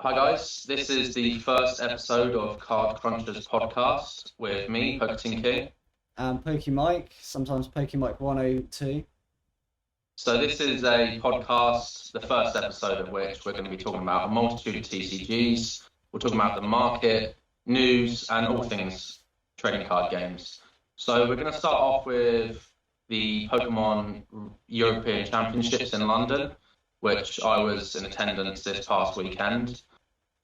Hi guys, this is the first episode of Card Crunchers podcast with me, Poketing King. And Mike, sometimes Mike 102. So this is a podcast, the first episode of which we're going to be talking about a multitude of TCGs. We're talking about the market, news, and all things trading card games. So we're going to start off with the Pokemon European Championships in London, which I was in attendance this past weekend.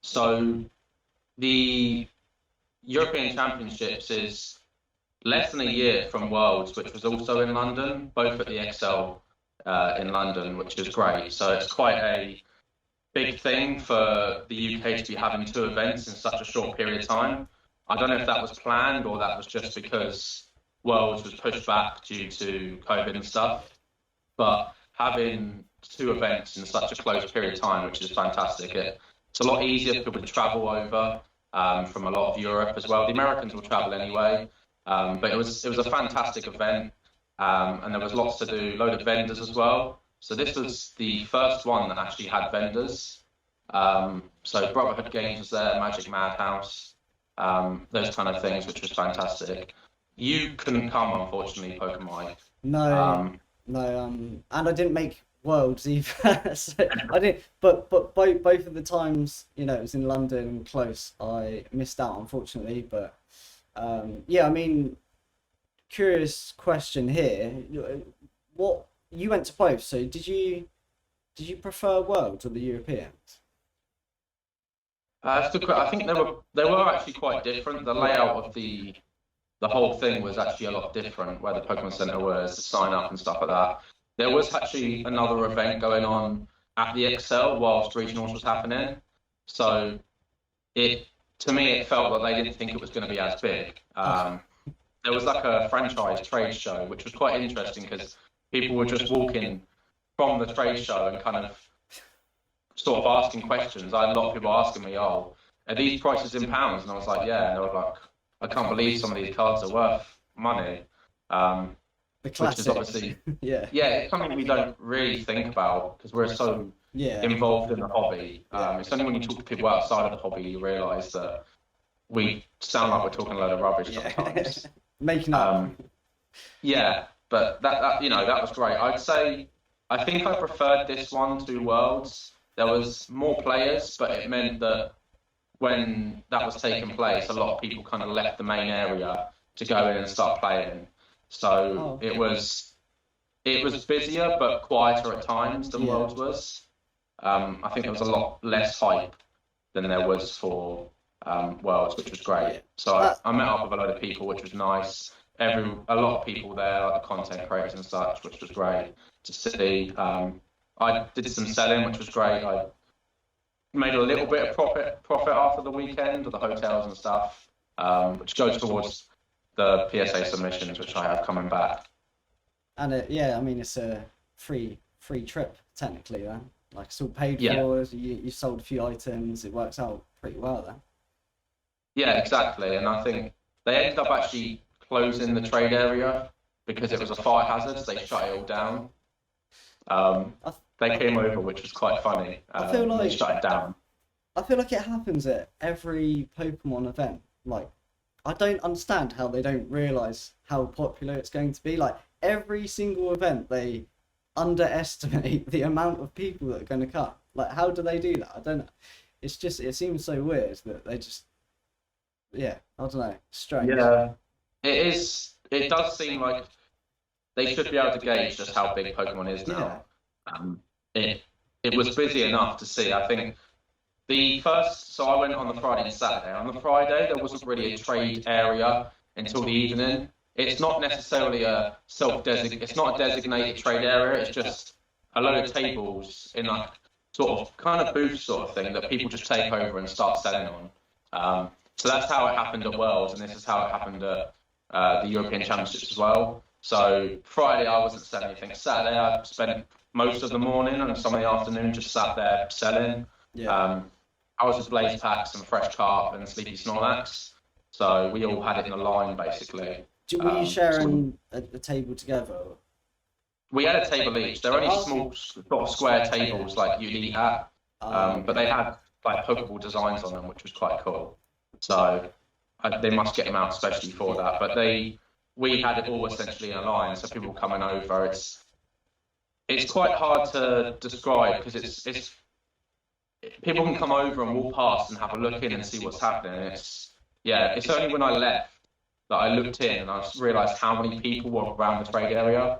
So the European Championships is less than a year from Worlds, which was also in London, both at the XL in London, which is great. So it's quite a big thing for the UK to be having two events in such a short period of time. I don't know if that was planned or that was just because Worlds was pushed back due to COVID and stuff, but having two events in such a close period of time, which is fantastic. It's a lot easier for people to travel over from a lot of Europe as well. The Americans will travel anyway, but it was a fantastic event, and there was lots to do, load of vendors as well. So this was the first one that actually had vendors. So Brotherhood Games was there, Magic Madhouse, those kind of things, which was fantastic. You couldn't come, unfortunately, Pokemon. No, and I didn't make Worlds either. So I didn't, but both of the times, it was in London and close, I missed out, unfortunately. But yeah, I mean, curious question here. What you went to both, so did you prefer Worlds or the Europeans? I think they were actually quite different. The layout of the whole thing was actually a lot different, where the Pokemon Center was, the sign up and stuff like that. There was actually another event going on at the XL whilst regionals was happening. So to me, it felt that they didn't think it was going to be as big. There was like a franchise trade show, which was quite interesting because people were just walking from the trade show and kind of sort of asking questions. I had a lot of people asking me, "Oh, are these prices in pounds?" And I was like, "Yeah." And they were like, "I can't believe some of these cards are worth money." The classic. Which is obviously, yeah, it's something we don't really think about because we're so involved in the hobby. It's only when you talk to people outside of the hobby you realise that we sound like we're talking a load of rubbish sometimes. Making up. But that was great. I think I preferred this one to Worlds. There was more players, but it meant that when that was taking place, a lot of people kind of left the main area to go in and start playing. So it was busier but quieter at times than Worlds was. I think there was a lot less hype than there was for Worlds, which was great. So I met up with a load of people, which was nice. A lot of people there, like the content creators and such, which was great to see. I did some selling, which was great. I made a little bit of profit after the weekend with the hotels and stuff, which goes towards the PSA submissions, which I have coming back. And it's a free trip technically then. Like it's all paid for. You sold a few items. It works out pretty well then. Yeah, exactly. And I think they ended up actually closing the trade area because it was a fire hazard. So they shut it all down. They came over, which was quite funny. I feel like they shut it down. I feel like it happens at every Pokemon event. Like, I don't understand how they don't realise how popular it's going to be. Like, every single event, they underestimate the amount of people that are going to come. Like, how do they do that? I don't know. It seems so weird that they just, I don't know, strange. Yeah, it is. It does seem like they should be able to gauge just how big Pokemon is now. It was busy enough to see. I think so I went on the Friday and Saturday. On the Friday, there wasn't really a trade area until the evening. It's not necessarily it's not a designated trade area. It's just a load of tables in like sort of kind of booth sort of thing that people just take over and start selling on. So that's how it happened at Worlds, and this is how it happened at the European Championships as well. So Friday I wasn't selling anything. Saturday I spent most of the morning and some of the afternoon just sat there selling. I was with Blaze Packs and Fresh Carp and Sleepy Snorlax. So we all had it in a line basically. Were you sharing a table together? We had a table each. They're only small sort of square tables like you'd eat at. But they had like Pokeball designs on them, which was quite cool. So they must get them out especially for that. But we had it all essentially in a line, so people coming over. It's quite hard to describe because it's people can come over and walk past and have a look in and see what's happening. It's only when I left that I looked in and I realised how many people were around the trade area,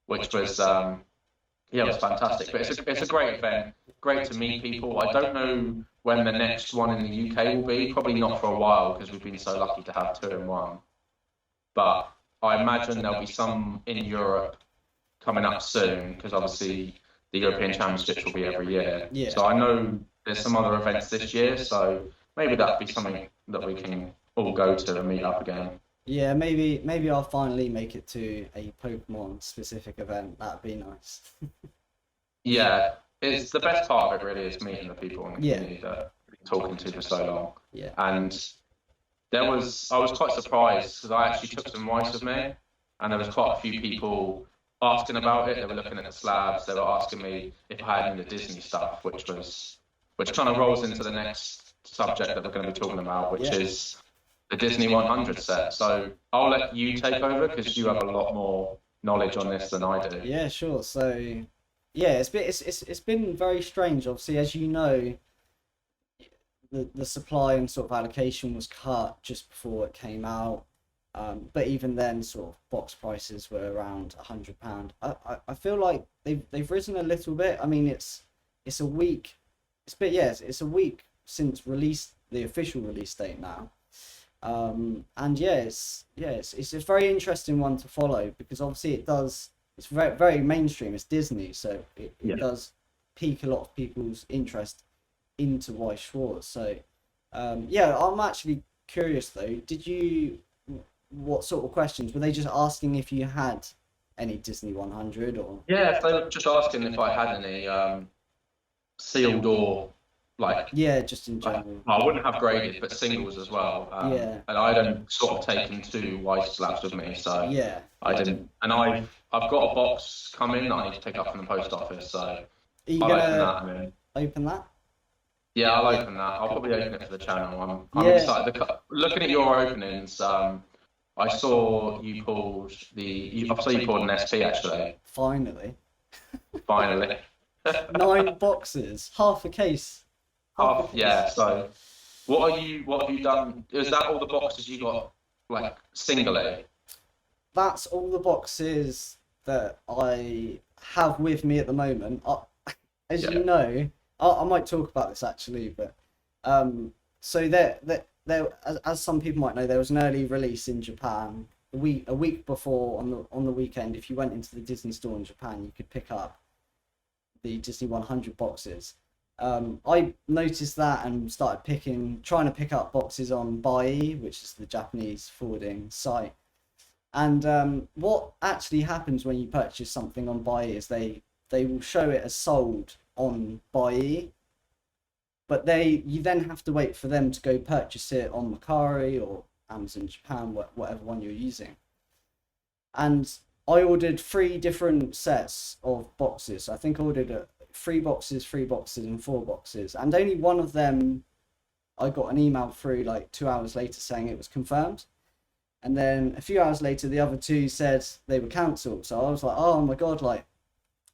which was it was fantastic. But it's a great event, great to meet people. I don't know when the next one in the UK will be. Probably not for a while because we've been so lucky to have 2 in 1. But I imagine there'll be some in Europe coming up soon because obviously the European Championships will be every year. Yeah. So I know there's some other events this year, so maybe that'd be something that we can all go to and meet up again. Yeah, maybe I'll finally make it to a Pokemon specific event. That'd be nice. Yeah, it's the best part of it really is meeting the people in the community that we've been talking to for so long. Yeah. And I was quite surprised because I actually took some rice with me, and there was quite a few people asking about it. They were looking at the slabs. They were asking me if I had any of the Disney stuff, which kind of rolls into the next subject that we're going to be talking about, which is the Disney 100 set. So I'll let you take over because you have a lot more knowledge on this than I do. Yeah, sure. So yeah, it's been very strange. Obviously, as you know, the supply and sort of allocation was cut just before it came out. But even then, sort of box prices were around £100. I feel like they've risen a little bit. I mean, it's a week. It's a week since the official release date now. And it's a very interesting one to follow because obviously it's very, very mainstream. It's Disney, so it does pique a lot of people's interest into Weiss Schwarz. So I'm actually curious though. What sort of questions were they just asking if you had any Disney 100 or? Yeah, they were just asking if I had any sealed or just in general. I wouldn't have graded, but singles as well. And I don't sort of taken 2 Weiss slabs with me, so I didn't. And I've got a box coming that I need to pick up from the post office, so Are you I'll gonna open that? Yeah, I'll open that. I'll probably open it for the channel. I'm excited. Looking at your openings, I saw you pulled an SP actually. Finally. 9 boxes, half a case. So what have you done? Is that all the boxes you got singly? That's all the boxes that I have with me at the moment. As you know, I might talk about this actually, but so there, as some people might know, there was an early release in Japan a week before on the weekend. If you went into the Disney store in Japan, you could pick up the Disney 100 boxes. I noticed that and started trying to pick up boxes on Buy, which is the Japanese forwarding site. And what actually happens when you purchase something on Buy is they will show it as sold on Buy, but you then have to wait for them to go purchase it on Mercari or Amazon Japan, whatever one you're using. And I ordered 3 different sets of boxes. I think I ordered 3 boxes, and 4 boxes, and only one of them I got an email through 2 hours later saying it was confirmed, and then a few hours later the other 2 said they were cancelled. So I was like, oh my god,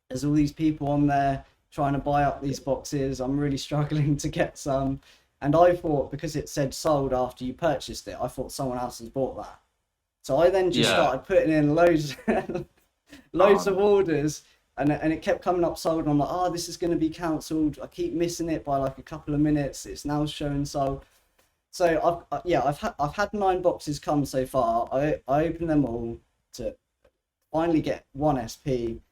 there's all these people on there trying to buy up these boxes. I'm really struggling to get some. And I thought, because it said sold after you purchased it, I thought someone else has bought that. So I then just started putting in loads of orders, and it kept coming up sold. And I'm like, oh, this is going to be cancelled. I keep missing it by a couple of minutes. It's now showing sold. So I've had 9 boxes come so far. I opened them all to finally get 1 SP.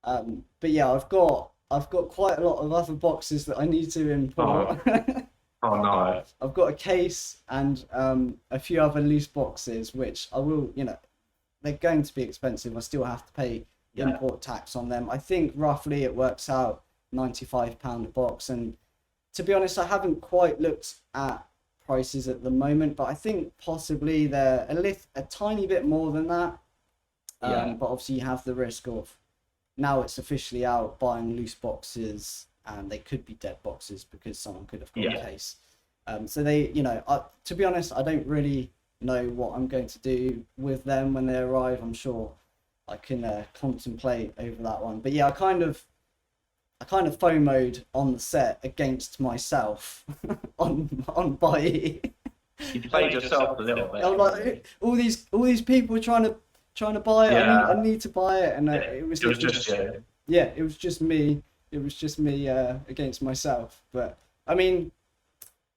But yeah, I've got quite a lot of other boxes that I need to import. Oh no! I've got a case and a few other loose boxes, which I will, they're going to be expensive. I still have to pay import tax on them. I think roughly it works out £95 a box. And to be honest, I haven't quite looked at prices at the moment, but I think possibly they're a tiny bit more than that. But obviously you have the risk of, now it's officially out, buying loose boxes and they could be dead boxes because someone could have got a case. So they, to be honest, I don't really know what I'm going to do with them when they arrive. I'm sure I can contemplate over that one. But yeah, I kind of FOMO'd on the set against myself on buy. You played yourself a little bit. I'm like, all these people trying to buy it. I need to buy it, and it was just you. Yeah, it was just me. It was just me against myself. But I mean,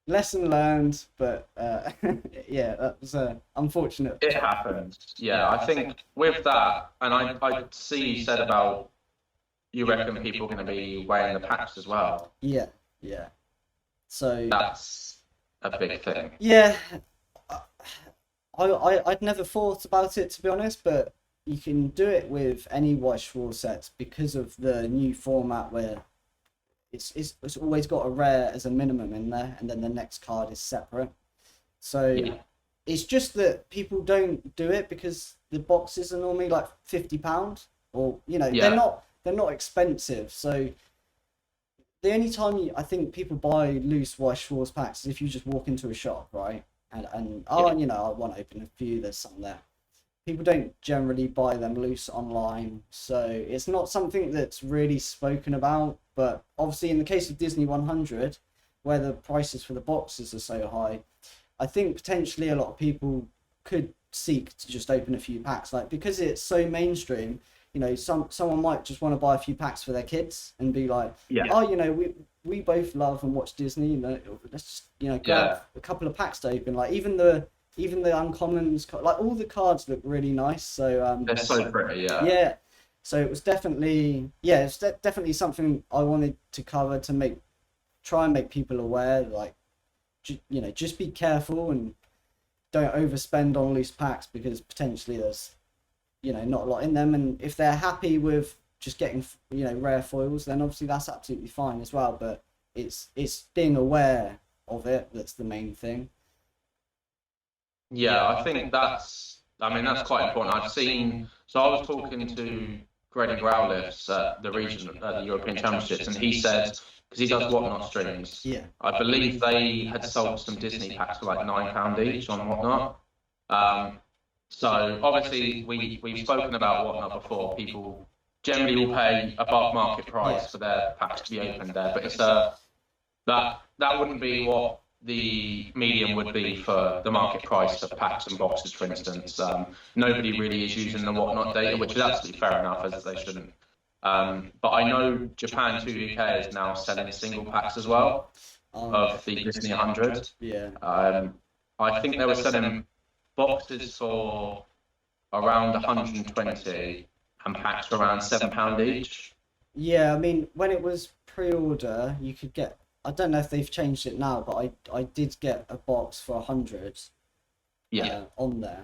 lesson learned. But yeah, that was unfortunate. It happened. Yeah, I think with that, and I see you said about you reckon people are going to be weighing the packs as well. Yeah. So that's a big thing. Yeah, I'd never thought about it, to be honest, but you can do it with any White Schwarz sets because of the new format where it's always got a rare as a minimum in there, and then the next card is separate. So it's just that people don't do it because the boxes are normally like £50, or they're not expensive. So the only time I think people buy loose White Schwarz packs is if you just walk into a shop, right? And I want to open a few, there's some there. People don't generally buy them loose online, so it's not something that's really spoken about. But obviously in the case of Disney 100, where the prices for the boxes are so high, I think potentially a lot of people could seek to just open a few packs, like because it's so mainstream. Someone might just want to buy a few packs for their kids and be like, we both love and watch Disney. Let's just grab a couple of packs to open. Like even the uncommons, like all the cards look really nice. So they're so pretty. Yeah. So it was definitely definitely something I wanted to cover to try and make people aware. Like, just be careful and don't overspend on loose packs because potentially there's not a lot in them, and if they're happy with just getting rare foils, then obviously that's absolutely fine as well. But it's being aware of it that's the main thing. Yeah, I think that's quite important. I was talking to Grady Growliffe at the region, the European Championships, and he said, because he does Whatnot streams, I believe they had sold some Disney packs for like £9 each on Whatnot. So obviously we've spoken about Whatnot before. People generally will pay above market price for their packs to be opened there, but it's that wouldn't be what the medium would be for the market price for packs and boxes, for instance. Nobody really is using the Whatnot data, which is absolutely fair enough, as they shouldn't. But I know Japan 2UK is now selling single packs as well of the Disney 100. Yeah. I think they were selling boxes for around 120 and packs for around £7 each. Yeah, I mean, when it was pre-order, you could get, I don't know if they've changed it now, but I did get a box for 100 on there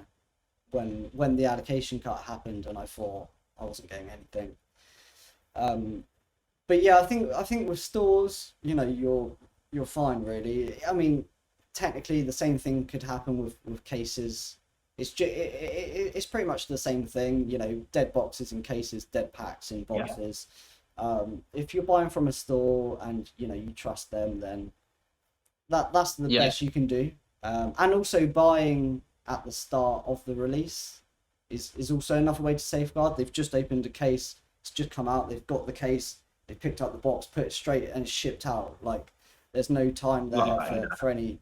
when the allocation cut happened, and I thought I wasn't getting anything. But yeah, I think with stores, you're fine really. I mean, technically the same thing could happen with cases. It's pretty much the same thing, dead boxes in cases, dead packs in boxes. If you're buying from a store and you trust them, then that's the best you can do. And also buying at the start of the release is also another way to safeguard. They've just opened a case, it's just come out, they've got the case, they picked up the box, put it straight, and it's shipped out. Like, there's no time there for any,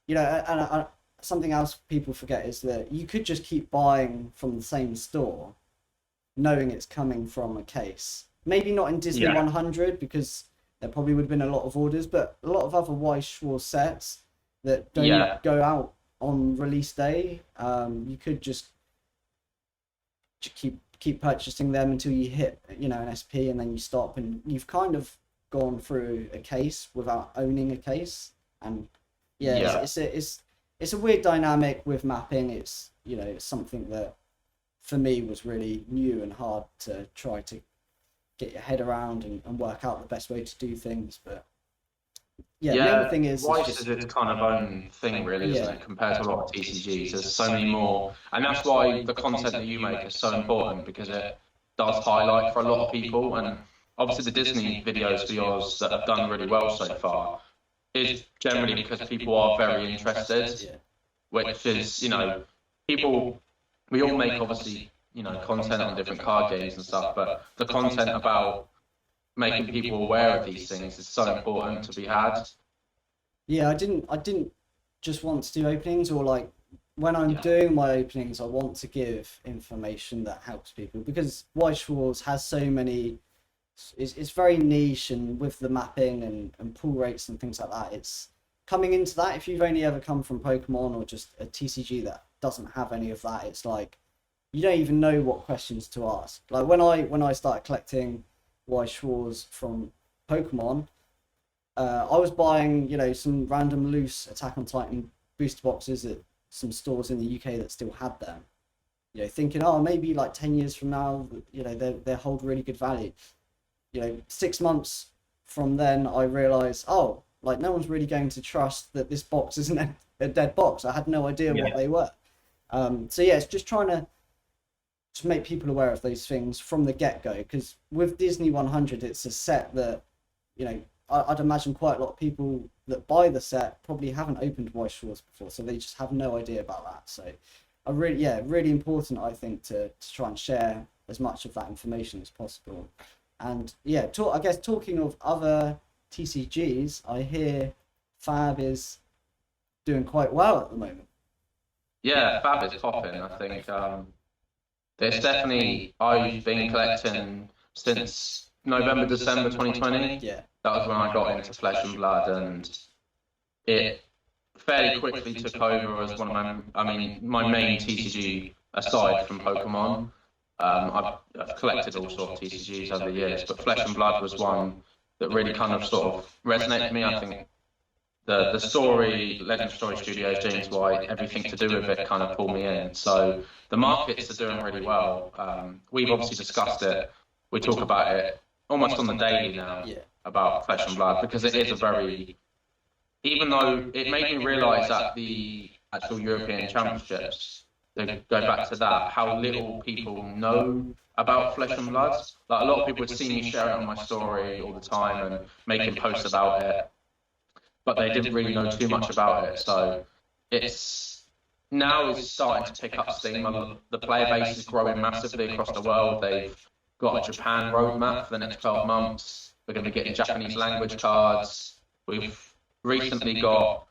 and something else people forget is that you could just keep buying from the same store, knowing it's coming from a case. Maybe not in Disney 100 because there probably would have been a lot of orders, but a lot of other White Schwarz sets that don't go out on release day, you could just keep purchasing them until you hit an SP, and then you stop, and you've kind of gone through a case without owning a case. And it's a weird dynamic with mapping. It's it's something that for me was really new and hard to try to get your head around and work out the best way to do things. But the main thing is White is its kind of own thing, really, isn't it, compared to a lot of TCGs. There's so many more, and that's why the content that you make is so important, because it does highlight for a lot of people. And obviously the Disney videos for yours that have done really well so far is generally because people are very interested, which is, people, we all make obviously, content on different card games and stuff, but the content about making people aware of these things is so important to be had. Yeah, I didn't just want to do openings, or like when I'm doing my openings, I want to give information that helps people, because White Schwartz has so many. It's very niche, and with the mapping and pull rates and things like that, it's coming into that. If you've only ever come from Pokemon or just a TCG that doesn't have any of that, it's like you don't even know what questions to ask. Like when I started collecting White Schwartz from Pokemon, I was buying, some random loose Attack on Titan booster boxes at some stores in the UK that still had them. Thinking, oh, maybe like 10 years from now, they hold really good value. 6 months from then, I realised, oh, like no one's really going to trust that this box isn't a dead box. I had no idea what they were. So yeah, it's just trying to make people aware of those things from the get-go, because with Disney 100, it's a set that, I'd imagine quite a lot of people that buy the set probably haven't opened White Schwartz before, so they just have no idea about that. So really important, I think, to try and share as much of that information as possible. And yeah, I guess talking of other TCGs, I hear Fab is doing quite well at the moment. Yeah, Fab is popping. I think there's definitely, I've been collecting since November, December 2020. Yeah. That was when I got into Flesh and Blood, and it fairly quickly took over as one of my main TCG aside from Pokemon. I've collected all sorts of TCGs over the years, but Flesh and Blood was one that really kind of sort of resonated with me. I think the story, Legend of Story Studios, James White, everything to do with it kind of pulled me in. So the markets are doing really well. We've obviously discussed it. We talk about it almost on the daily now, about Flesh and Blood, because it is a very, even though it made me realise at the actual European Championships, to go back to that, how little people know about Flesh and Blood. Like, a lot of people would see me sharing it on my story all the time and making posts about it, but they didn't really know too much about it. So it's starting to pick up steam. The player base is growing massively across the world. They've got a Japan roadmap for the next 12 months. We're going to be getting Japanese language cards. We've recently got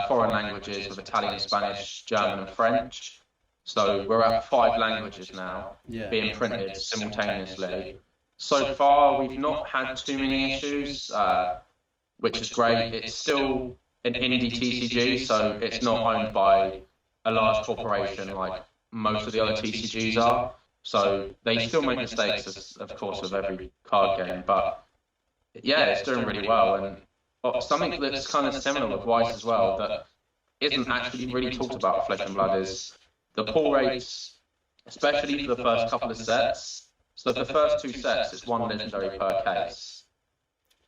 foreign languages with Italian, Spanish, German, and French. So we're at 5 languages now being printed simultaneously. So far, we've not had too many issues, which is great. It's still an indie TCG, so it's not owned by a large corporation like most of the other TCGs are. So they still make mistakes, of course, with every card game. But yeah, it's doing really well. And something that's kind of similar with Weiss as well, that isn't actually really talked about Flesh and Blood, is the pull rates, especially for the first couple of sets. So the first 2 sets, it's 1 legendary per case.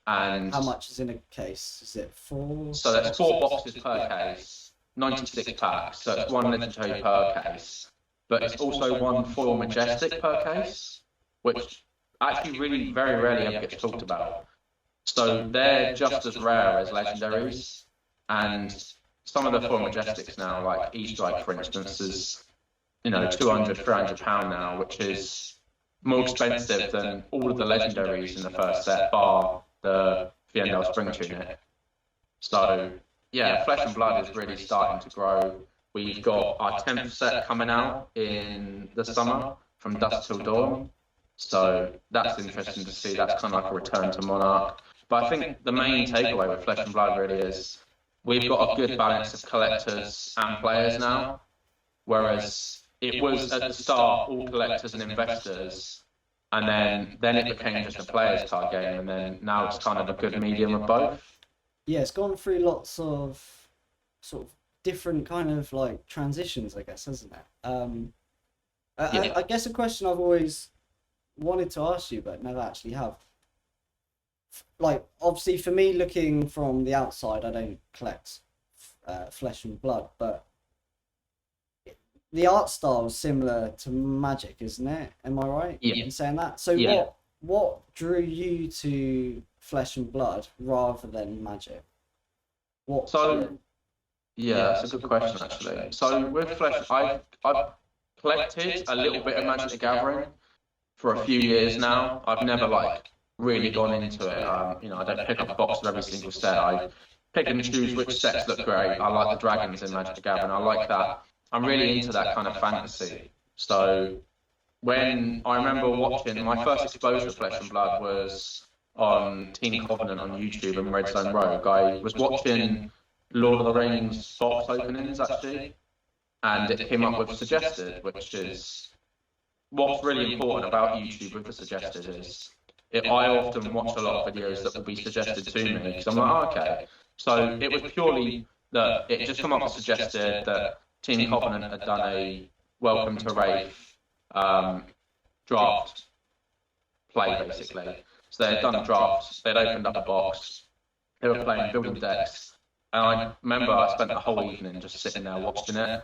And how much is in a case? Is it 4? So that's 4 boxes per case, 96 packs. So it's 1 legendary per case. But it's also 1 foil majestic per case, which actually really very rarely ever gets talked about. So they're just as rare as legendaries. And some of the foil majestics now, like E-Strike, for instance, is 200, 300 pound now, which is more expensive than all of the legendaries in the first set, bar the Fiendel Spring Tunic. So yeah, Flesh and Blood is really starting to grow. We've got our 10th set coming out in the summer, From Dusk Till Dawn. So that's interesting to see. That's kind of like a return to Monarch. But I think the main takeaway with Flesh and Blood really is we've got a good balance of collectors and players now, whereas it was at the start all collectors and investors, and then it became just a players card game, and then now it's kind of a good medium of both. Yeah, it's gone through lots of sort of different kind of like transitions, I guess, hasn't it? I guess a question I've always wanted to ask you but never actually have. Like, obviously for me, looking from the outside, I don't collect Flesh and Blood, but the art style is similar to Magic, isn't it? Am I right in saying that? So what drew you to Flesh and Blood rather than Magic? What? So yeah, that's a good question actually. So with Flesh, I've collected a little bit of Magic the Gathering for a few years now. I've never like really gone into it. I don't pick up a box of every single set. I pick and choose which sets look great. I like the dragons in Magic the Gathering. I like that. I'm really into that kind of fantasy. So when I remember watching my first exposure to Flesh and Blood was on Team Covenant on YouTube and Red Zone Rogue. I was watching Lord of the Rings box openings actually, and it came up with suggested, which is what's really important about YouTube with the suggested is I often watch a lot of videos that will be suggested to me because I'm like, oh, okay. So it was purely that it just come up with suggested that Team Covenant had done a Welcome to Wraith draft play basically. So they had done a draft, they'd opened up a box, they were playing building decks, and I remember I spent the whole evening just sitting there watching it,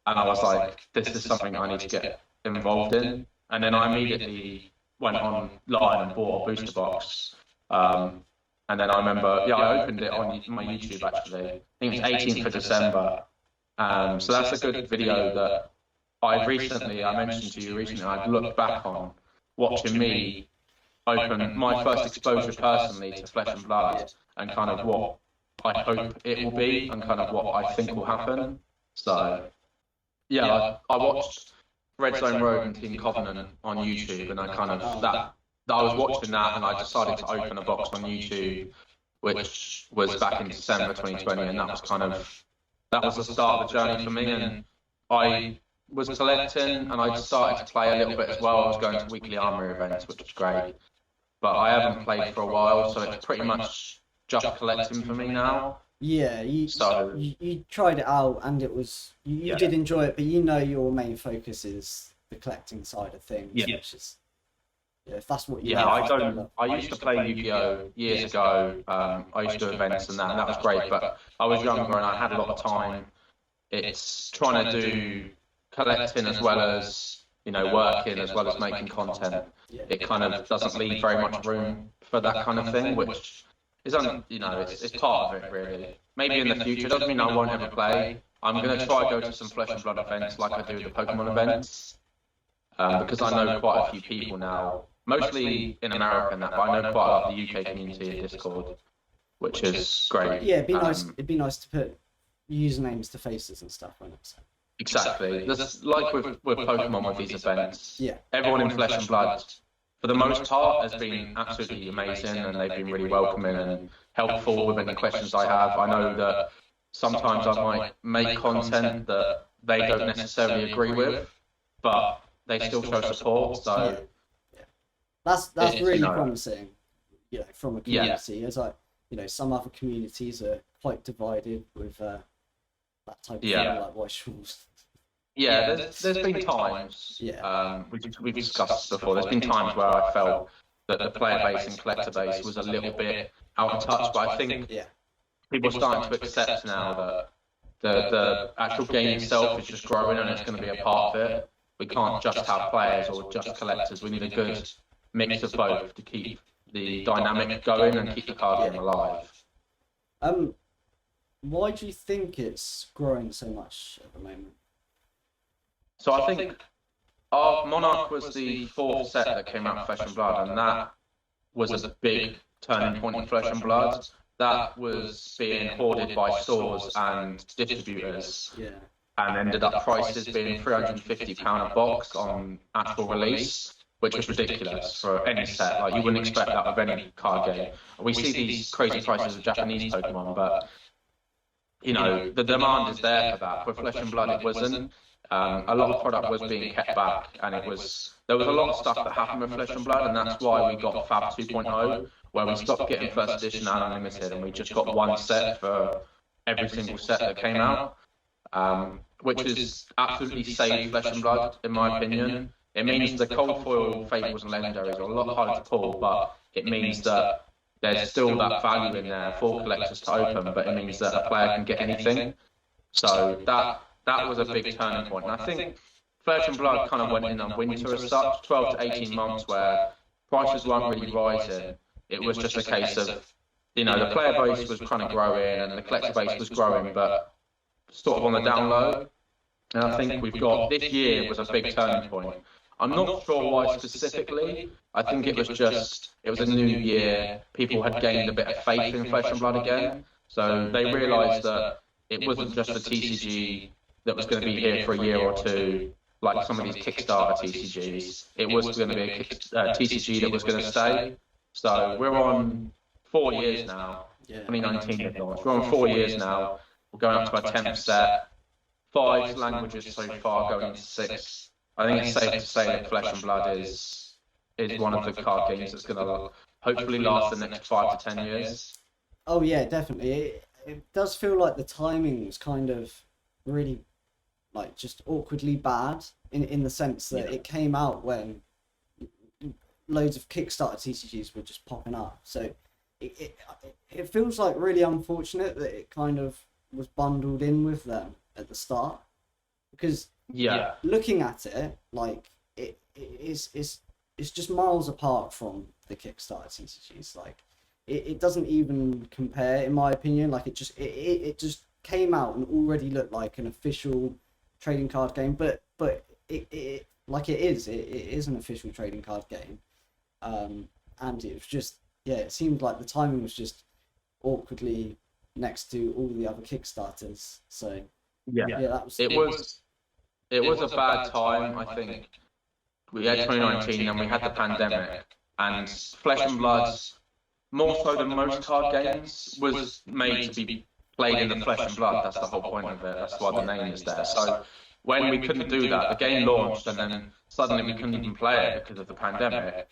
and I was like, this is something I need to get involved in. And then I immediately went online and bought a booster box. And then I remember, I opened it on my YouTube actually. I think it was 18th of December. So that's a good video that I mentioned to you recently, I've looked back on watching me open my first exposure personally to Flesh and Blood and kind of what I hope it will be and kind of what I think will happen. So, yeah, I watched Red Zone Rogue and Team Covenant on YouTube, and I kind of I was watching that, and I decided to open a box on YouTube, which was back in December 2020, and that was the start of the journey for me. And I was collecting, and I started to play a little bit as well. I was going to weekly armory events, which was great, but I haven't played for a while, so it's pretty much just collecting for me now. Yeah, you tried it out and it was you did enjoy it, but your main focus is the collecting side of things. Yeah. Which is, if that's what you Yeah, I used to play Yu-Gi-Oh! Years ago. I used to do events and that was great, but I was younger and I had a lot of time. It's trying to do collecting as well as working as well as making content. It kind of doesn't leave very much room for that kind of thing, which is it's part of it really. Maybe in the future, doesn't mean I won't ever play. I'm going to try go to some Flesh and Blood events like I do the Pokemon events, because I know quite a few people now, mostly in America and that, but I know quite a lot of the UK community in Discord, which is great. Yeah, it'd be nice to put usernames to faces and stuff on it. Exactly. Like with Pokemon with these events. Yeah. Everyone in Flesh and Blood, for the most part, has been absolutely amazing, and they've been really welcoming and helpful with any questions I have. I know that sometimes I might make content that they don't necessarily agree with, but they still show support. So that's really promising. From a community, as some other communities are quite divided with that type of thing, like white schools. Yeah, there's been times, we've discussed this before, there's been times where I felt that the player base and collector base was a little bit out of touch, but I think people are starting to accept now that the actual game itself is just growing and it's going to be a part of it. We can't just have players or just collectors, we need a good mix of both to keep the dynamic going and keep the card game alive. Why do you think it's growing so much at the moment? So I think our Monarch was the fourth set that came out of Flesh and Blood, and that was a big turning point in Flesh and Blood. That was being hoarded by stores and distributors, and ended up prices being £350 a box on actual release, which was ridiculous for any set. Like, you wouldn't expect that of any card game. We see these crazy prices of Japanese Pokemon, but the demand is there for that. With Flesh and Blood, it wasn't. A lot of product was being kept back, and there was a lot of stuff that happened with Flesh and Blood, and that's why we got Fab 2.0, where we stopped getting first edition and unlimited, and we just got one set for every single set that came out, which is absolutely saved Flesh and Blood, in my opinion. It means the cold foil fables and legendaries are a lot harder to pull, but it means that there's still that value in there for collectors to open, but it means that a player can get anything. So that was a big turning point. And I think Flesh and Blood kind of went in on winter as such, 12 to 18 months where prices weren't really rising. It was just a case of, the player base was kind of growing and the collector base was growing, but sort of on the down low. And I think we've got this year was a big turning point. I'm not sure why specifically. I think it was a new year. People had gained a bit of faith in Flesh and Blood again. So they realised that it wasn't just a TCG that was going to be here for a year or two, like some of these Kickstarter TCGs. It was going to be a TCG that was going to stay. So we're on 4 years now. 2019 it launched. We're on 4 years now. We're going up to our 10th set. 5 languages so far, going into 6. I think it's safe to say that Flesh and Blood is one of the card games that's going to hopefully last the next 5 to 10 years. Oh yeah, definitely. It does feel like the timing was kind of really, like, just awkwardly bad in the sense that it came out when loads of Kickstarter TCGs were just popping up. So it feels like really unfortunate that it kind of was bundled in with them at the start, because looking at it, like, it's just miles apart from the Kickstarter TCGs. Like, it doesn't even compare, in my opinion. Like, it just came out and already looked like an official trading card game, but it like it is an official trading card game, and it was just, it seemed like the timing was just awkwardly next to all the other Kickstarters. So that was it was a bad time. I think we had 2019 and we had the pandemic, and Flesh and Blood, more so than most card games, was made to be played in the flesh and blood. That's the whole point of it. That's why the name is there. So when we couldn't do that, the game launched and then suddenly we couldn't even play it because of the pandemic.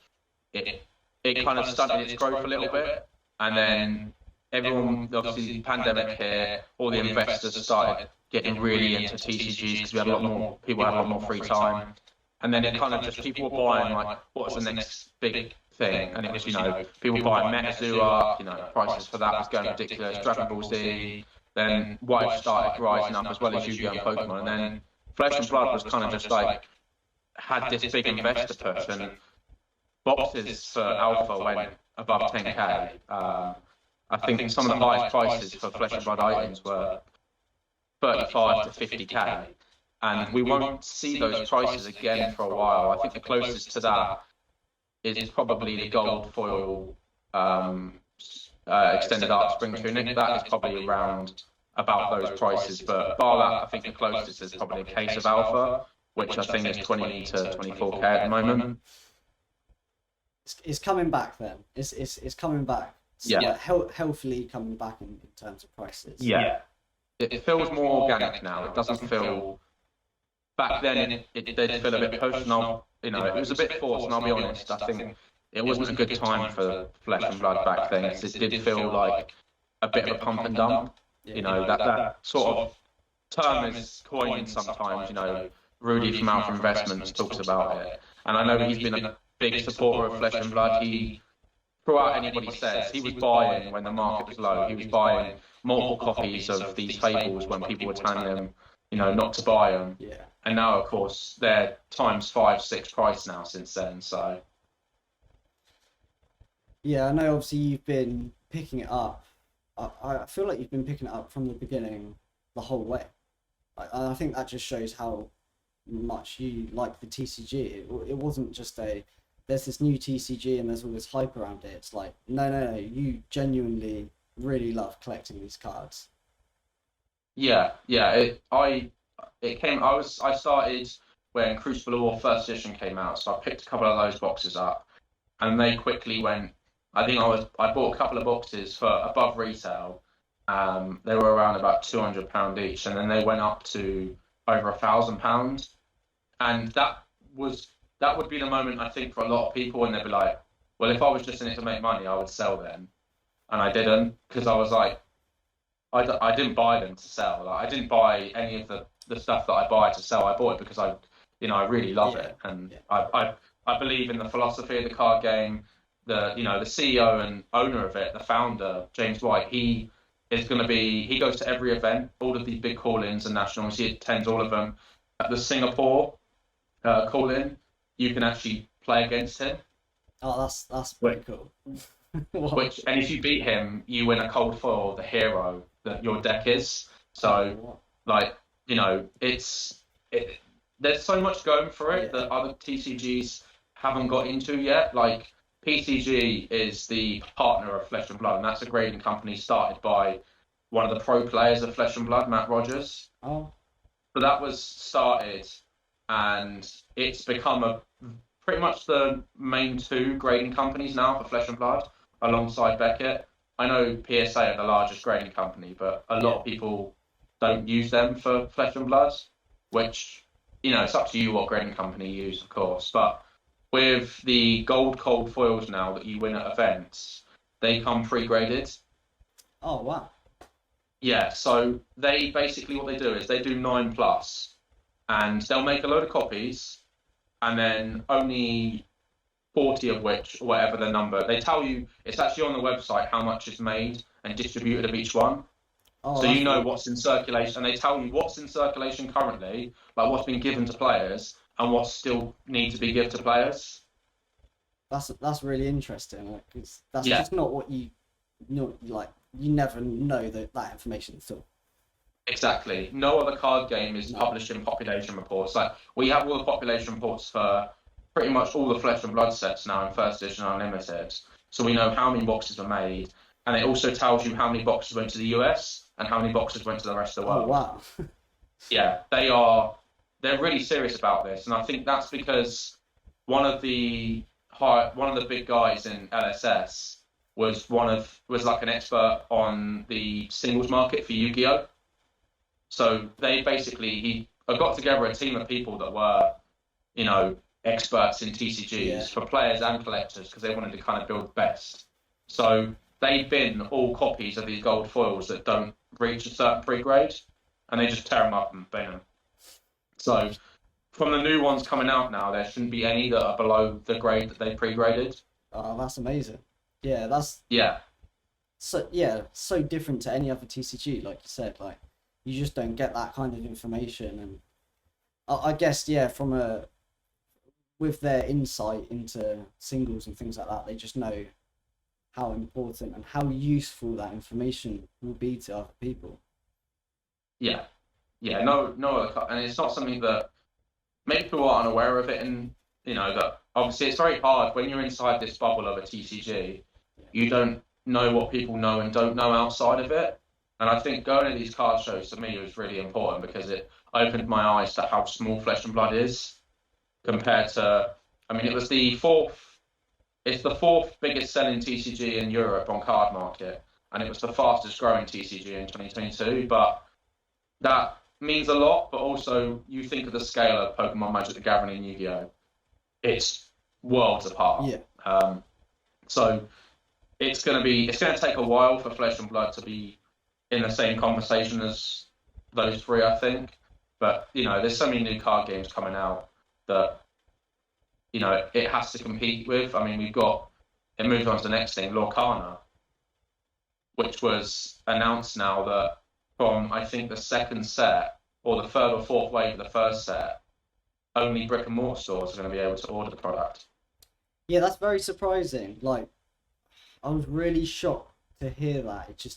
It kind of stunted its growth a little bit, and then everyone, obviously, the pandemic here, all the investors started getting really into TCGs because we had a lot more people had a lot more free time, and then it kind of just, people were buying, like, what's the next big thing, and it was, people buying Metazoo up, prices for that was going ridiculous. Dragon Ball Z, then White started rising up, as well as Yu-Gi-Oh! And Pokemon, and then Flesh and Blood was kind of just like, had this big investor push, and boxes for Alpha went above 10k. I think some of the highest prices for Flesh and Blood items were 35 to 50k, and we won't see those prices again for a while. I think the closest to that is probably the gold foil extended art spring tunic. That is probably around about those prices, but bar that, I think the closest is probably a case of Alpha, which I think is 20 to 24k at the moment. It's coming back then. It's coming back. So, healthily coming back in terms of prices. Yeah. It feels more organic now. It doesn't feel... Back then, it did feel a bit pushed, and it was a bit forced, and I'll be honest, I think it wasn't a good time for Flesh and Blood back then. It did feel like a bit of a pump and dump. That sort of term is coined sometimes. Rudy from Alpha Investments talks about it, and I know he's been a big supporter of Flesh and Blood. Throughout anybody says, he was buying when the market was low. He was buying multiple copies of these fables when people were telling him, not to buy them. Yeah. And now, of course, they're times 5, 6 price now since then. So. Yeah, I know. Obviously, you've been picking it up. I feel like you've been picking it up from the beginning, the whole way. I think that just shows how much you like the TCG. It wasn't just there's this new TCG and there's all this hype around it. It's like, no, you genuinely really love collecting these cards. Yeah. I started when Crucible War First Edition came out, so I picked a couple of those boxes up, and they quickly went. I bought a couple of boxes for above retail. They were around about £200 each, and then they went up to over £1,000. And that would be the moment, I think, for a lot of people, and they'd be like, well, if I was just in it to make money, I would sell them. And I didn't, because I was like, I didn't buy them to sell. Like, I didn't buy any of the stuff that I buy to sell. I bought it because I really love it, and I believe in the philosophy of the card game. The CEO and owner of it, the founder, James White, he goes to every event, all of these big call-ins and nationals. He attends all of them. At the Singapore call-in, you can actually play against him. Oh, that's Which, pretty cool. What? which and if you beat him, you win a cold foil, the hero that your deck is. Oh, So what? like, it there's so much going for it Yeah. that other TCGs haven't got into yet. Like PCG is the partner of Flesh and Blood, and that's a grading company started by one of the pro players of Flesh and Blood, Matt Rogers. Oh, So that was started, and it's become a pretty much the main two grading companies now for Flesh and Blood, alongside Beckett. I know PSA are the largest grading company, but a lot yeah. of people don't use them for Flesh and Blood, which, it's up to you what grading company you use, of course. But with the gold cold foils now that you win at events, they come pre-graded. Oh, wow. Yeah, so they basically what they do is they do 9+, and they'll make a load of copies, and then only 40 of which, or whatever the number, they tell you it's actually on the website how much is made and distributed of each one. Oh, So you that's know really what's in circulation, and they tell you what's in circulation currently, like what's been given to players, and what still need to be given to players. that's really interesting. Like, 'cause that's Yeah, just not what you know. Like, you never know that information at all. exactly. No other card game is No. publishing population reports. Like we have all the population reports for pretty much all the Flesh and Blood sets now in first edition unlimited. So we know how many boxes were made, and it also tells you how many boxes went to the US and how many boxes went to the rest of the Oh, world. wow. Yeah, they're really serious about this, and I think that's because one of the big guys in LSS was like an expert on the singles market for Yu-Gi-Oh. So they basically he got together a team of people that were, you know, experts in Yeah. TCGs for players and collectors because they wanted to kind of build best. So they bin all copies of these gold foils that don't reach a certain pre-grade, and they just tear them up and bin them. So from the new ones coming out now, there shouldn't be any that are below the grade that they pre-graded. Oh, that's amazing. Yeah, that's Yeah, so different to any other TCG, like you said. Like, you just don't get that kind of information, and I guess yeah, from a with their insight into singles and things like that, they just know how important and how useful that information will be to other people. yeah, yeah. No other, and it's not something that maybe people aren't aware of it, and that obviously it's very hard when you're inside this bubble of a TCG. You don't know what people know and don't know outside of it. And I think going to these card shows to me was really important because it opened my eyes to how small Flesh and Blood is compared to. I mean, it's the fourth biggest selling TCG in Europe on Card Market, and it was the fastest growing TCG in 2022. But that means a lot. But also, you think of the scale of Pokemon, Magic the Gathering, and Yu-Gi-Oh! It's worlds apart. Yeah, So it's gonna take a while for Flesh and Blood to be in the same conversation as those three, I think. But there's so many new card games coming out that it has to compete with. I mean, it moves on to the next thing, Lorcana, which was announced now that from I think the second set or the third or fourth wave of the first set, only brick and mortar stores are going to be able to order the product. yeah, that's very surprising. Like, I was really shocked to hear that.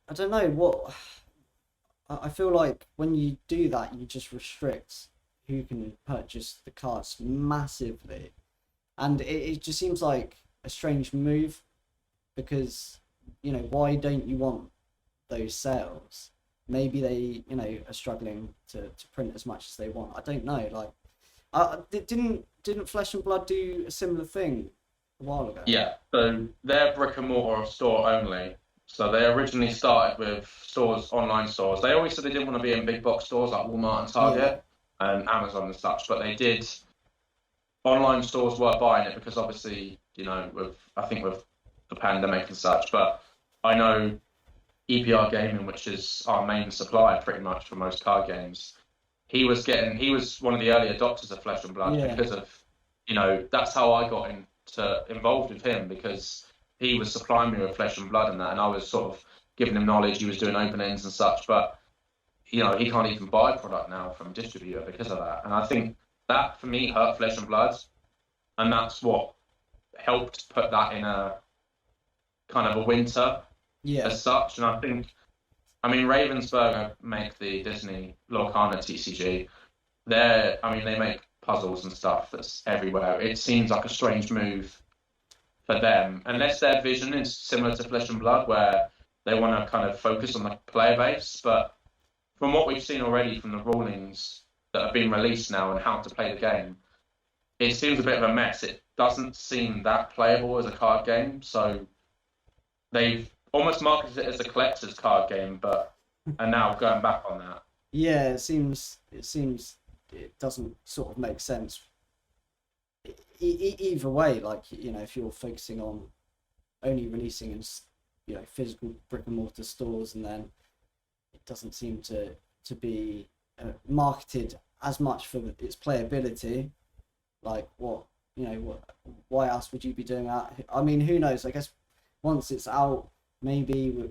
I don't know what. I feel like when you do that, you just restrict who can purchase the cards massively, and it just seems like a strange move because why don't you want those sales? Maybe they are struggling to print as much as they want. I don't know. Like, didn't Flesh and Blood do a similar thing a while ago? Yeah, so they're brick and mortar store only. So they originally started with stores, online stores. They always said they didn't want to be in big box stores like Walmart and Yeah, Target and Amazon and such, but they did. Online stores were buying it because obviously, with the pandemic and such. But I know EPR Gaming, which is our main supplier pretty much for most card games, he was one of the early adopters of Flesh and Blood yeah, because of, that's how I got involved with him because he was supplying me with Flesh and Blood and that, and I was sort of giving him knowledge. He was doing openings and such, but he can't even buy product now from a distributor because of that. And I think that for me hurt Flesh and Blood and that's what helped put that in a kind of a winter Yeah. as such. And I mean, Ravensburger make the Disney Lorcana TCG. They make puzzles and stuff that's everywhere. It seems like a strange move for them, unless their vision is similar to Flesh and Blood, where they want to kind of focus on the player base. But from what we've seen already from the rulings that have been released now and how to play the game, it seems a bit of a mess. It doesn't seem that playable as a card game, so they've almost marketed it as a collector's card game, but are now going back on that. Yeah, it doesn't sort of make sense. Either way, like, you know, if you're focusing on only releasing in, you know, physical brick and mortar stores, and then it doesn't seem to be marketed as much for its playability. Like, what, you know, why else would you be doing that? I mean, who knows? I guess once it's out, maybe we'll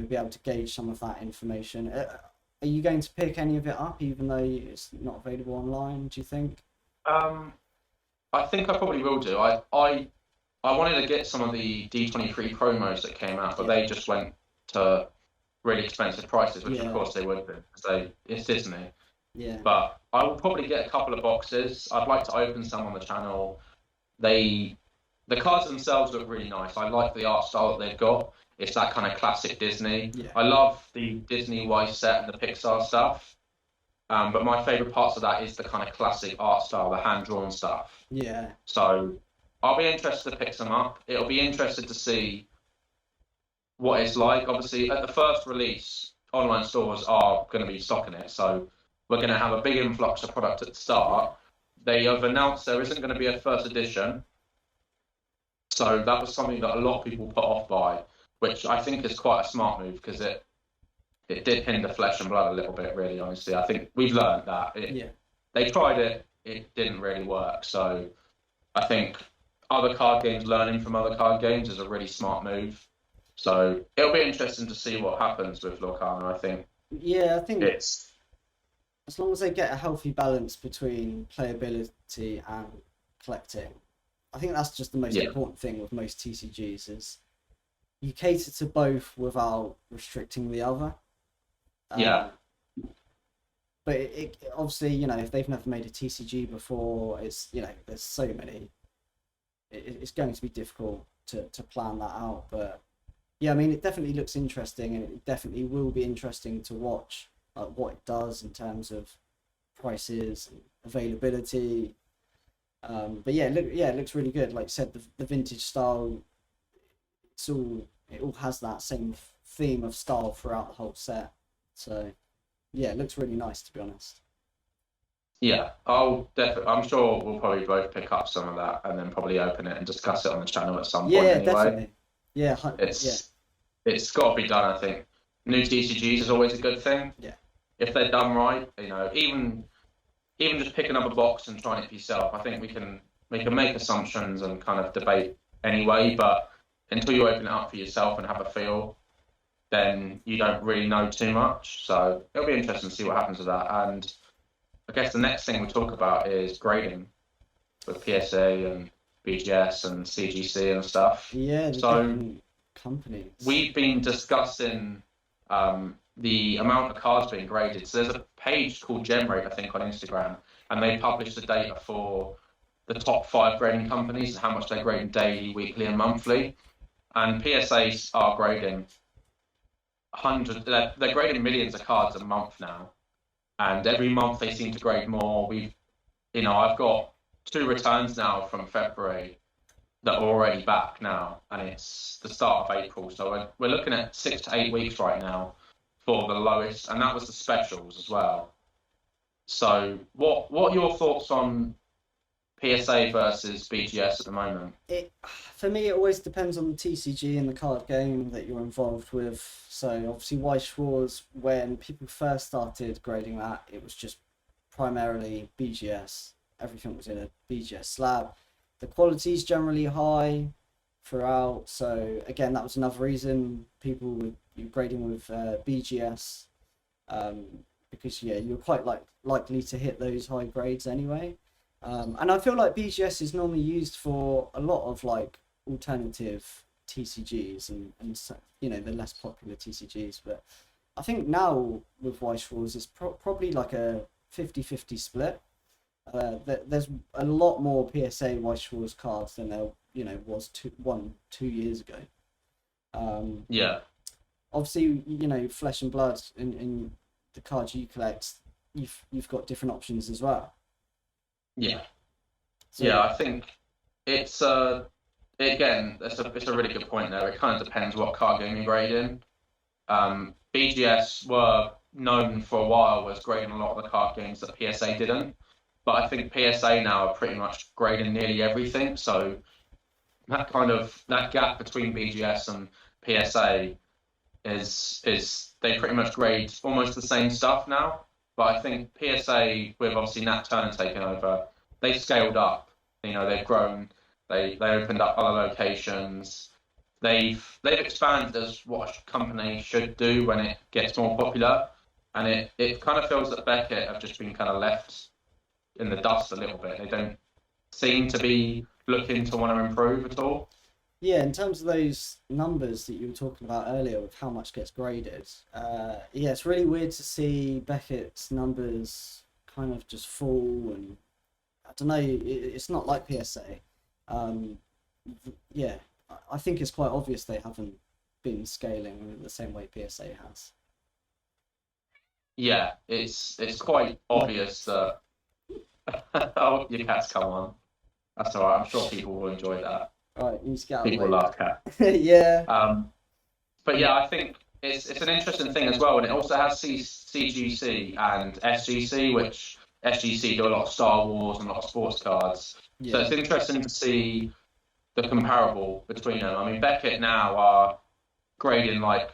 be able to gauge some of that information. Are you going to pick any of it up, even though it's not available online, do you think? I think I probably will do. I wanted to get some of the D23 promos that came out, but they just went to really expensive prices, which of course they would do, because it's Disney. Yeah. But I will probably get a couple of boxes. I'd like to open some on the channel. The cards themselves look really nice. I like the art style that they've got. It's that kind of classic Disney. Yeah. I love the Disney EUIC set and the Pixar stuff. But my favourite parts of that is the kind of classic art style, the hand-drawn stuff. Yeah. So I'll be interested to pick some up. It'll be interesting to see what it's like. Obviously, at the first release, online stores are going to be stocking it. So we're going to have a big influx of product at the start. They have announced there isn't going to be a first edition. So that was something that a lot of people put off by, which I think is quite a smart move, because it did hinder Flesh and Blood a little bit, really, honestly. I think we've learned that. They tried it, it didn't really work. So I think other card games learning from other card games is a really smart move. So it'll be interesting to see what happens with Lorcana, I think. Yeah, I think it's as long as they get a healthy balance between playability and collecting, I think that's just the most important thing with most TCGs, is you cater to both without restricting the other. But it obviously, you know, if they've never made a TCG before, it's, you know, there's so many. It's going to be difficult to plan that out. But yeah, I mean, it definitely looks interesting, and it definitely will be interesting to watch what it does in terms of prices and availability. But yeah, it looks really good. Like I said, the vintage style, it all has that same theme of style throughout the whole set. So yeah, it looks really nice, to be honest. Yeah, I'm sure we'll probably both pick up some of that and then probably open it and discuss it on the channel at some point. Yeah, anyway. Definitely. Yeah, it's got to be done. I think new TCGs is always a good thing. Yeah. If they're done right, you know, even just picking up a box and trying it for yourself, I think we can make assumptions and kind of debate anyway. But until you open it up for yourself and have a feel, then you don't really know too much. So it'll be interesting to see what happens with that. And I guess the next thing we'll talk about is grading with PSA and BGS and CGC and stuff. Yeah, so companies. We've been discussing the amount of cards being graded. So there's a page called GemRate, I think, on Instagram, and they publish the data for the top 5 grading companies and how much they're grading daily, weekly, and monthly. And PSAs are grading they're grading millions of cards a month now, and every month they seem to grade more. I've got 2 returns now from February that are already back now, and it's the start of April, so we're looking at 6 to 8 weeks right now for the lowest, and that was the specials as well. So what are your thoughts on PSA versus BGS at the moment? For me, it always depends on the TCG and the card game that you're involved with. So obviously Weiss Schwarz, when people first started grading that, it was just primarily BGS. Everything was in a BGS slab. The quality is generally high throughout. So again, that was another reason people were grading with BGS, because you're quite likely to hit those high grades anyway. And I feel like BGS is normally used for a lot of like alternative TCGs and you know, the less popular TCGs. But I think now with Weiss Schwarz, it's probably like a 50-50 split. There's a lot more PSA Weiss Schwarz cards than there, you know, was 2 years ago. Yeah. Obviously, you know, Flesh and Blood in the cards you collect, you've got different options as well. Yeah. So, Yeah, I think it's again, it's a really good point there. It kind of depends what card game you grade in. BGS were known for a while as grading a lot of the card games that PSA didn't, but I think PSA now are pretty much grading nearly everything. So that gap between BGS and PSA is they pretty much grade almost the same stuff now. But I think PSA, with obviously Nat Turner taking over, they've scaled up. You know, they've grown. They opened up other locations. They've expanded as what a company should do when it gets more popular. And it kind of feels that Beckett have just been kind of left in the dust a little bit. They don't seem to be looking to want to improve at all. yeah, in terms of those numbers that you were talking about earlier with how much gets graded, yeah, it's really weird to see Beckett's numbers kind of just fall, and I don't know, it's not like PSA. Um, yeah, I think it's quite obvious they haven't been scaling in the same way PSA has. Yeah, it's quite obvious that oh, your cat's come on. That's all right. I'm sure people will enjoy that. Right, you just get out of People the love cats. way. Yeah, But yeah, I think it's an interesting thing as well, and it also has CGC and SGC, which SGC do a lot of Star Wars and a lot of sports cards. So yeah, it's interesting to see the comparable between them. I mean, Beckett now are grading like,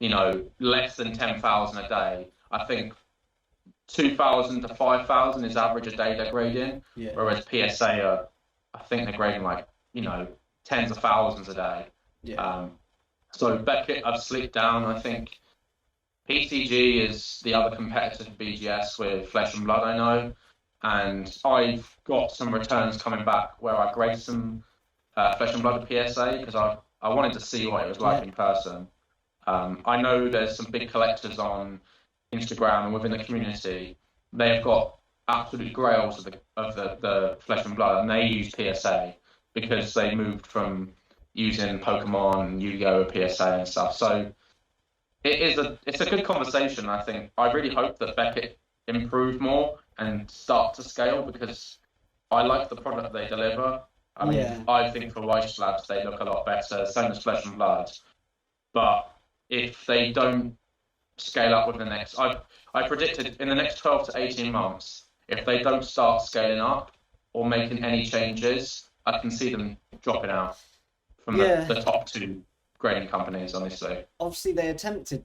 you know, less than 10,000 a day. I think 2,000 to 5,000 is average a day they're grading, yeah, whereas PSA are, I think they're grading like, you know, tens of thousands a day. yeah, So Beckett have slipped down. I think PCG is the other competitor to BGS with Flesh and Blood, I know, and I've got some returns coming back where I graded some Flesh and Blood at PSA because I wanted to see what it was like yeah, in person. I know there's some big collectors on Instagram and within the community. They've got absolute grails of the Flesh and Blood, and they use PSA because they moved from using Pokemon, Yu-Gi-Oh, PSA, and stuff. So it's a good conversation. I think I really hope that Beckett improve more and start to scale because I like the product they deliver. I mean, yeah, I think for Rice Labs they look a lot better, same as Flesh and Blood. But if they don't scale up with the next, I predicted in the next 12 to 18 months, if they don't start scaling up or making any changes, I can see them dropping out from yeah. the top two grading companies, honestly. Obviously, they attempted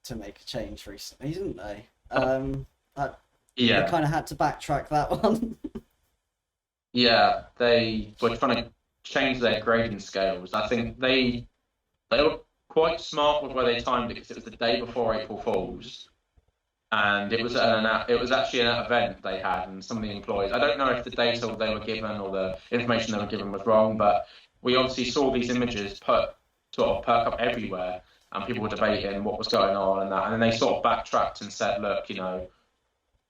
to make a change recently, didn't they? They Yeah, kind of had to backtrack that one. yeah, they were trying to change their grading scales. I think they were quite smart with where they timed it because it was the day before April Fools, and it was actually an event they had, and some of the employees. I don't know if the data they were given or the information they were given was wrong, but we obviously saw these images sort of perk up everywhere, and people were debating what was going on and that, and then they sort of backtracked and said, look, you know,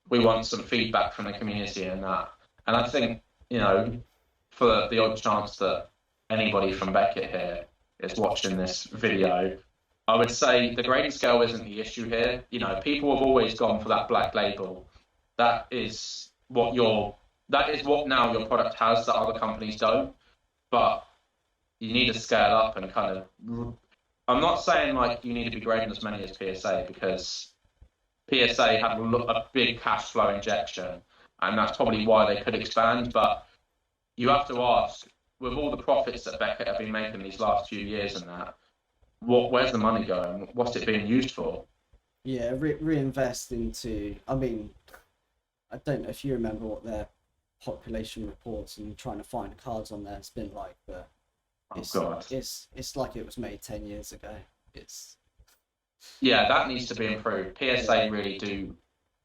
we want some feedback from the community and that, and I think, you know, for the odd chance that anybody from Beckett here is watching this video, I would say the grading scale isn't the issue here. You know, people have always gone for that black label. That is that is what now your product has that other companies don't. But you need to scale up and kind of. I'm not saying like you need to be grading as many as PSA because PSA had a big cash flow injection, and that's probably why they could expand. But you have to ask, with all the profits that Beckett have been making these last few years and that, where's the money going? What's it being used for? Yeah, reinvest into. I mean, I don't know if you remember what their population reports and trying to find cards on there has been like, but Oh God. it's like it was made 10 years ago. It's Yeah, that needs to be improved. PSA really do.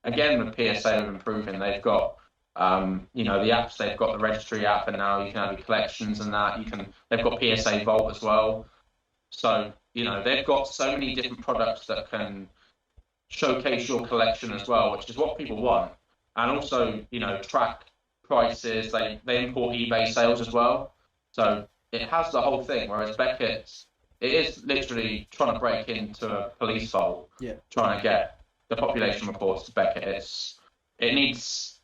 Again, with PSA improving, they've got You know, the apps, they've got the registry app, and now you can have your collections and that. They've got PSA Vault as well. So, you know, they've got so many different products that can showcase your collection as well, which is what people want. And also, you know, track prices. They import eBay sales as well. So it has the whole thing, whereas Beckett's, it is literally trying to break into a police vault, trying to get the population reports to Beckett. It needs,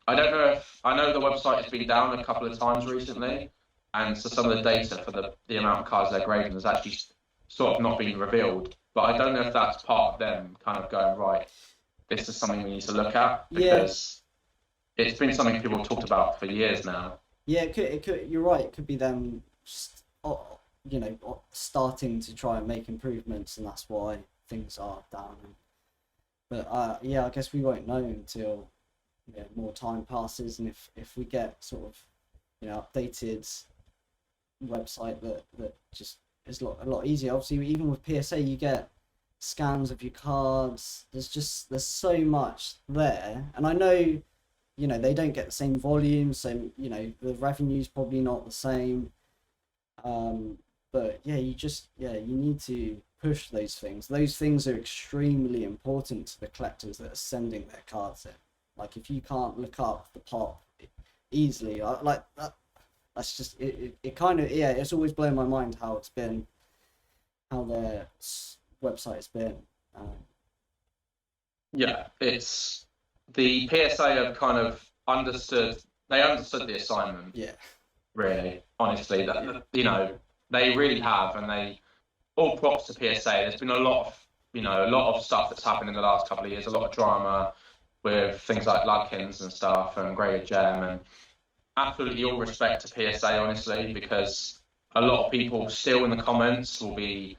I don't know if, I know the website has been down a couple of times recently, and so some of the data for the amount of cards they're grading has actually sort of not been revealed. But I don't know if that's part of them kind of going, right, this is something we need to look at, because it's been something people have talked about for years now. Yeah, it could. You're right. It could be them, you know, starting to try and make improvements, and that's why things are down. But yeah, I guess we won't know until more time passes, and if we get sort of updated website that just is a lot easier. Obviously, even with PSA, you get scans of your cards. There's so much there, and I know. They don't get the same volume, so the revenue's probably not the same. But yeah, you need to push those things. Those things are extremely important to the collectors that are sending their cards in. Like, if you can't look up the pop easily, like that, that's just it kind of, it's always blown my mind how their website has been. It's the PSA have kind of understood the assignment. Yeah. Really, honestly, that they really have, and they all props to PSA. There's been a lot of stuff that's happened in the last couple of years, a lot of drama with things like Ludkins and stuff and Graded Gem, and absolutely all respect to PSA, honestly, because a lot of people still in the comments will be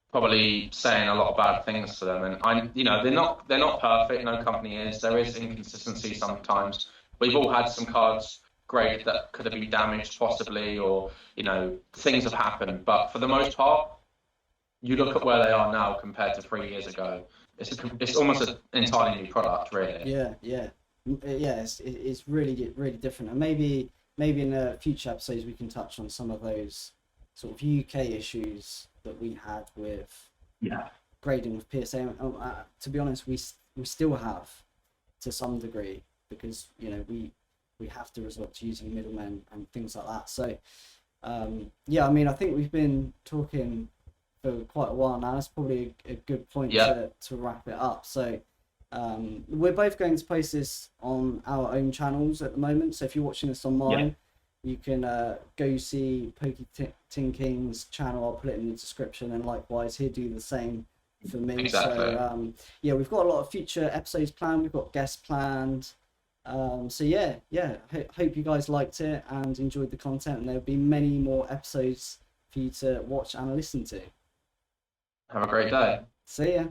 probably saying a lot of bad things to them, and they're not perfect. No company is. There is inconsistency sometimes. We've all had some cards graded that could have been damaged possibly, or things have happened. But for the most part, you look at where they are now compared to 3 years ago. It's almost an entirely new product, really. Yeah. It's really really different, and maybe in future episodes we can touch on some of those sort of UK issues that we had with grading with PSA. To be honest, we still have to some degree, because we have to resort to using middlemen and things like that. So I think we've been talking for quite a while now. That's probably a good point to wrap it up. So we're both going to post this on our own channels at the moment, so if you're watching this online, you can go see Pokey Tin King's channel. I'll put it in the description, and likewise he'll do the same for me. Exactly. So we've got a lot of future episodes planned. We've got guests planned. Hope you guys liked it and enjoyed the content, and there'll be many more episodes for you to watch and listen to. Have a great day. See ya.